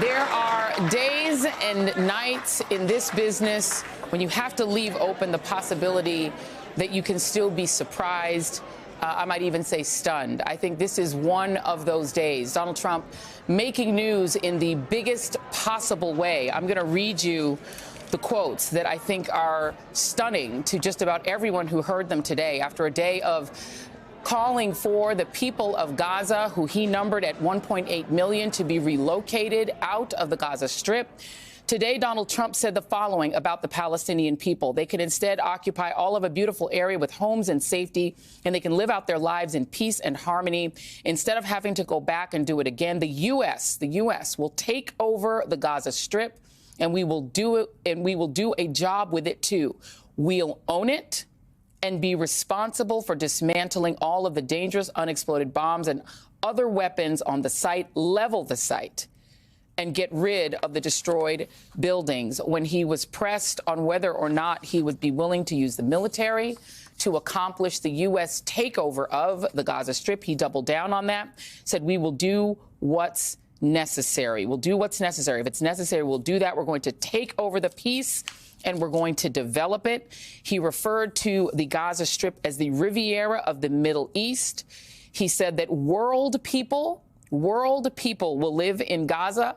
There are days and nights in this business when you have to leave open the possibility that you can still be surprised. I might even say stunned. I think this is one of those days. Donald Trump making news in the biggest possible way. I'm going to read you the quotes that I think are stunning to just about everyone who heard them today after a day of calling for the people of Gaza, who he numbered at 1.8 million, to be relocated out of the Gaza Strip. Today, Donald Trump said the following about the Palestinian people. They can instead occupy all of a beautiful area with homes and safety, and they can live out their lives in peace and harmony instead of having to go back and do it again. The U.S. will take over the Gaza Strip, and we will do it, and we will do a job with it, too. We'll own it and be responsible for dismantling all of the dangerous unexploded bombs and other weapons on the site, level the site, and get rid of the destroyed buildings. When he was pressed on whether or not he would be willing to use the military to accomplish the U.S. takeover of the Gaza Strip, he doubled down on that, said, we will do what's necessary. We'll do what's necessary. If it's necessary, we'll do that. We're going to take over the peace, and we're going to develop it. He referred to the Gaza Strip as the Riviera of the Middle East. He said that world people will live in Gaza,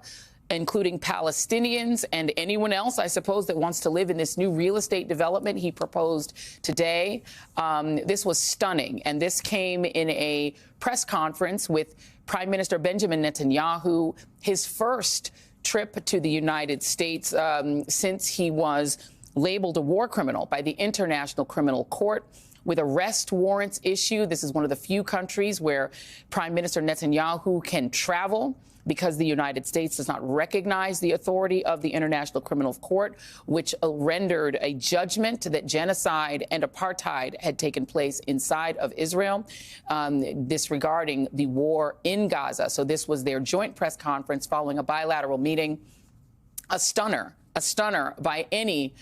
including Palestinians and anyone else, I suppose, that wants to live in this new real estate development he proposed today. This was stunning, and this came in a press conference with Prime Minister Benjamin Netanyahu, his first trip to the United States since he was labeled a war criminal by the International Criminal Court with arrest warrants issued. This is one of the few countries where Prime Minister Netanyahu can travel because the United States does not recognize the authority of the International Criminal Court, which rendered a judgment that genocide and apartheid had taken place inside of Israel, disregarding the war in Gaza. So this was their joint press conference following a bilateral meeting. A stunner by any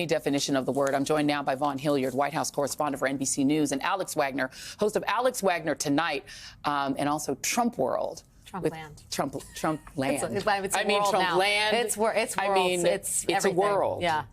definition of the word. I'm joined now by Vaughn Hilliard, White House correspondent for NBC News, and Alex Wagner, host of Alex Wagner Tonight, and also Trump World. Trump Land. Trump Land. It's I mean, Trump now. Land. It's world. I mean, it's a world. Yeah.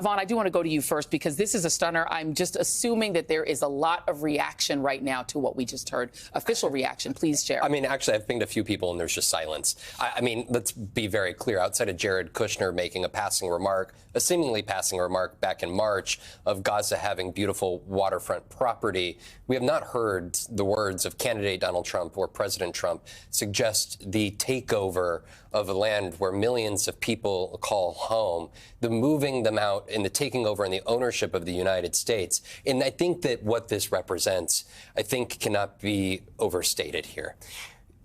Vaughn, I do want to go to you first because this is a stunner. I'm just assuming that there is a lot of reaction right now to what we just heard. Official reaction. Please share. I mean, actually, I've pinged a few people and there's just silence. I mean, let's be very clear. Outside of Jared Kushner making a passing remark, a seemingly passing remark back in March of Gaza having beautiful waterfront property, we have not heard the words of candidate Donald Trump or President Trump suggest the takeover of a land where millions of people call home, the moving them out and the taking over and the ownership of the United States. And I think that what this represents, I think, cannot be overstated here.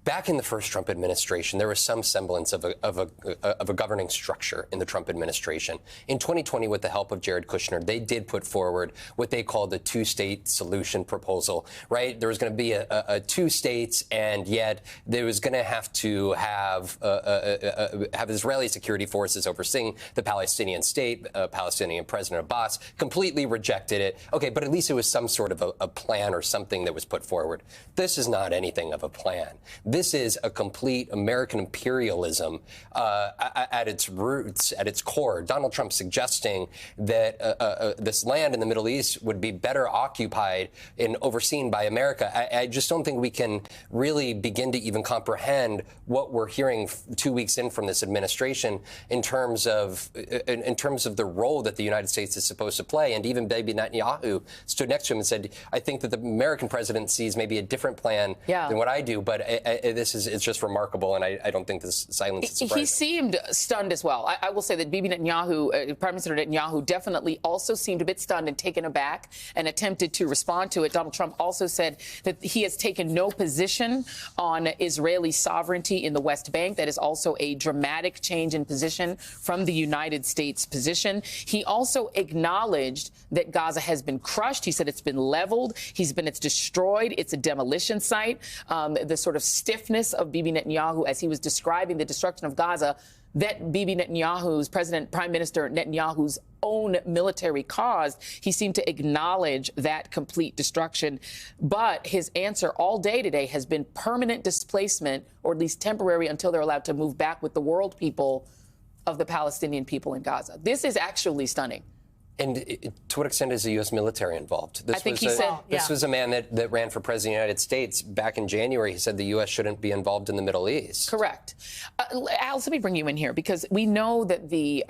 Back in the first Trump administration, there was some semblance of a governing structure in the Trump administration. In 2020, with the help of Jared Kushner, they did put forward what they called the two-state solution proposal, right? There was going to be a two states, and yet there was going to have Israeli security forces overseeing the Palestinian state. Palestinian President Abbas completely rejected it. Okay, but at least it was some sort of a plan or something that was put forward. This is not anything of a plan. This is a complete American imperialism at its roots, at its core. Donald Trump suggesting that this land in the Middle East would be better occupied and overseen by America. I just don't think we can really begin to even comprehend what we're hearing 2 weeks in from this administration in terms of the role that the United States is supposed to play. And even Bibi Netanyahu stood next to him and said, I think that the American president sees maybe a different plan than what I do, but it's just remarkable, and I don't think this silence is surprising. He seemed stunned as well. I will say that Bibi Netanyahu, Prime Minister Netanyahu, definitely also seemed a bit stunned and taken aback and attempted to respond to it. Donald Trump also said that he has taken no position on Israeli sovereignty in the West Bank. That is also a dramatic change in position from the United States position. He also acknowledged that Gaza has been crushed. He said it's been leveled. It's destroyed. It's a demolition site. The sort of state stiffness of Bibi Netanyahu as he was describing the destruction of Gaza that Bibi Netanyahu's, Prime Minister Netanyahu's own military caused. He seemed to acknowledge that complete destruction. But his answer all day today has been permanent displacement, or at least temporary until they're allowed to move back with the world people of the Palestinian people in Gaza. This is actually stunning. And to what extent is the U.S. military involved? I think he said... This was a man that ran for president of the United States back in January. He said the U.S. shouldn't be involved in the Middle East. Correct. Alice, let me bring you in here, because we know that the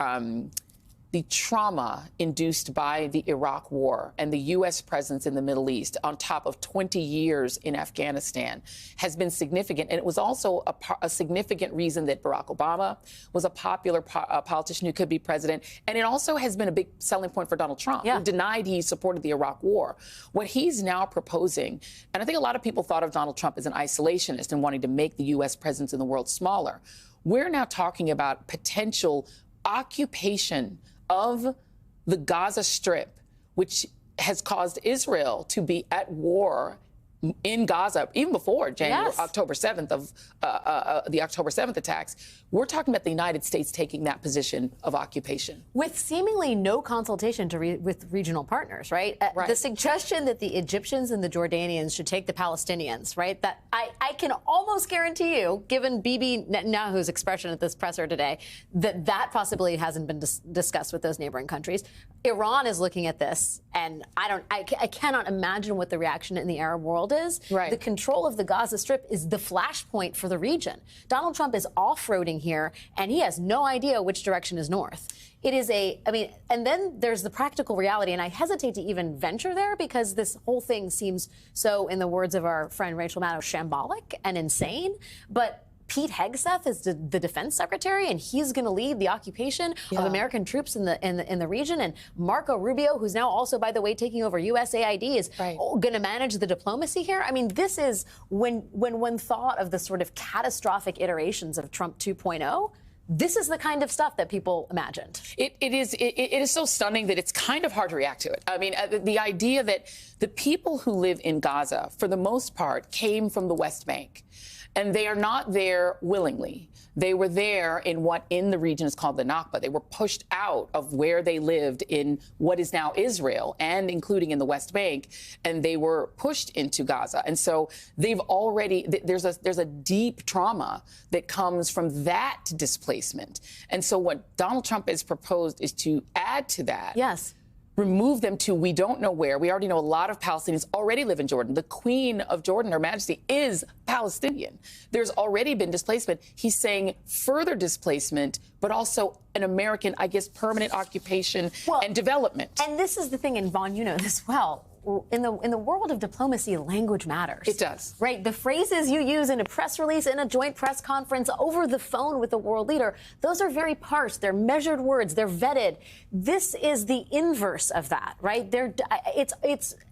trauma induced by the Iraq War and the U.S. presence in the Middle East, on top of 20 years in Afghanistan, has been significant. And it was also a significant reason that Barack Obama was a popular politician who could be president. And it also has been a big selling point for Donald Trump, who denied he supported the Iraq War. What he's now proposing, and I think a lot of people thought of Donald Trump as an isolationist and wanting to make the U.S. presence in the world smaller. We're now talking about potential occupation of the Gaza Strip, which has caused Israel to be at war in Gaza, even before October 7th of the October 7th attacks. We're talking about the United States taking that position of occupation. With seemingly no consultation with regional partners, right? The suggestion that the Egyptians and the Jordanians should take the Palestinians, right? That I can almost guarantee you, given Bibi Netanyahu's expression at this presser today, that possibility hasn't been discussed with those neighboring countries. Iran is looking at this, and I cannot imagine what the reaction in the Arab world is. Right. The control of the Gaza Strip is the flashpoint for the region. Donald Trump is off-roading here, and he has no idea which direction is north. It is and then there's the practical reality, and I hesitate to even venture there because this whole thing seems so, in the words of our friend Rachel Maddow, shambolic and insane. But Pete Hegseth is the defense secretary, and he's going to lead the occupation of American troops in the region. And Marco Rubio, who's now also, by the way, taking over USAID, is going to manage the diplomacy here. I mean, this is when one thought of the sort of catastrophic iterations of Trump 2.0. This is the kind of stuff that people imagined. It is so stunning that it's kind of hard to react to it. I mean, the idea that the people who live in Gaza, for the most part, came from the West Bank. And they are not there willingly. They were there in what in the region is called the Nakba. They were pushed out of where they lived in what is now Israel, and including in the West Bank, and they were pushed into Gaza. And so they've already, there's a deep trauma that comes from that displacement. And so what Donald Trump has proposed is to add to that. Yes. Remove them to we don't know where. We already know a lot of Palestinians already live in Jordan. The Queen of Jordan, Her Majesty, is Palestinian. There's already been displacement. He's saying further displacement, but also an American, I guess, permanent occupation and development. And this is the thing, and Vaughn, you know this well. In the world of diplomacy, language matters. It does. Right? The phrases you use in a press release, in a joint press conference, over the phone with a world leader, those are very parsed. They're measured words. They're vetted. This is the inverse of that, right?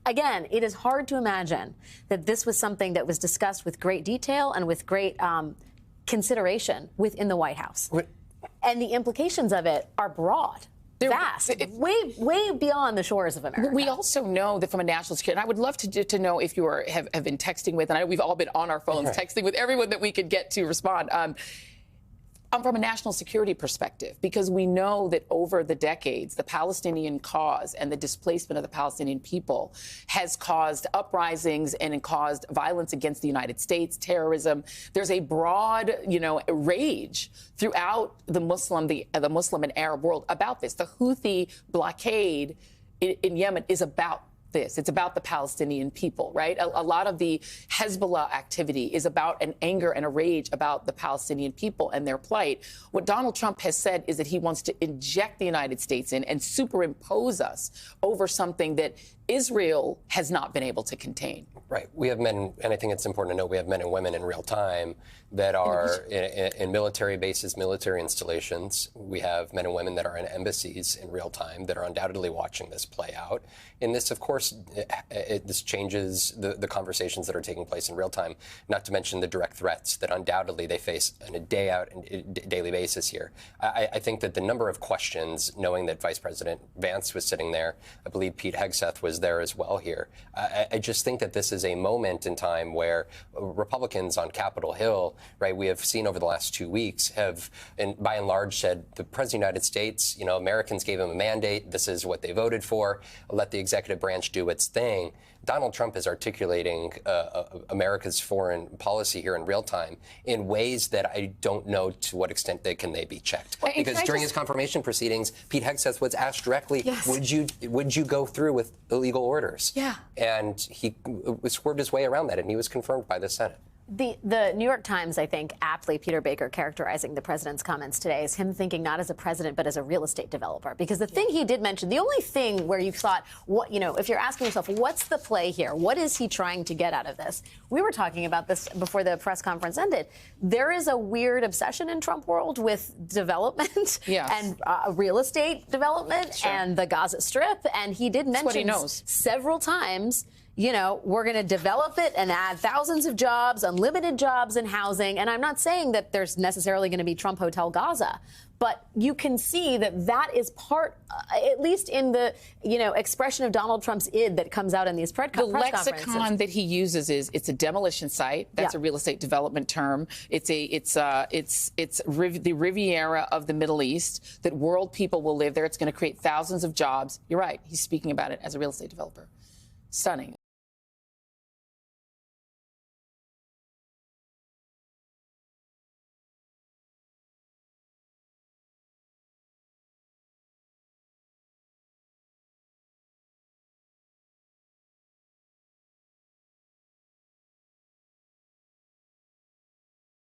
Again, it is hard to imagine that this was something that was discussed with great detail and with great consideration within the White House. And the implications of it are broad. Vast, way beyond the shores of America. We also know that from a national security, and I would love to know if you have been texting with, and I know we've all been on our phones texting with everyone that we could get to respond. From a national security perspective, because we know that over the decades, the Palestinian cause and the displacement of the Palestinian people has caused uprisings and caused violence against the United States, terrorism. There's a broad, rage throughout the Muslim and Arab world about this. The Houthi blockade in Yemen is about this. It's about the Palestinian people, right? A lot of the Hezbollah activity is about an anger and a rage about the Palestinian people and their plight. What Donald Trump has said is that he wants to inject the United States in and superimpose us over something that Israel has not been able to contain. Right. We have men, and I think it's important to know we have men and women in real time that are in military bases, military installations. We have men and women that are in embassies in real time that are undoubtedly watching this play out. And this, of course, this changes the conversations that are taking place in real time, not to mention the direct threats that undoubtedly they face on a day out and daily basis here. I think that the number of questions, knowing that Vice President Vance was sitting there, I believe Pete Hegseth was there as well here. I just think that this is a moment in time where Republicans on Capitol Hill, right, we have seen over the last 2 weeks have, by and large, said the President of the United States, Americans gave him a mandate. This is what they voted for. Let the executive branch do its thing. Donald Trump is articulating America's foreign policy here in real time in ways that I don't know to what extent they be checked. Because during his confirmation proceedings, Pete Hegseth was asked directly, yes, would you go through with illegal orders? Yeah. And he swerved his way around that, and he was confirmed by the Senate. The New York Times, I think, aptly, Peter Baker characterizing the president's comments today as him thinking not as a president, but as a real estate developer. Because the thing he did mention, the only thing where you thought, if you're asking yourself, what's the play here? What is he trying to get out of this? We were talking about this before the press conference ended. There is a weird obsession in Trump world with development and real estate development and the Gaza Strip. And he did mention several times, we're going to develop it and add thousands of jobs, unlimited jobs and housing. And I'm not saying that there's necessarily going to be Trump Hotel Gaza, but you can see that is part, at least in the, expression of Donald Trump's id that comes out in these press conferences. The lexicon that he uses is it's a demolition site. That's a real estate development term. It's the Riviera of the Middle East, that world people will live there. It's going to create thousands of jobs. You're right. He's speaking about it as a real estate developer. Stunning.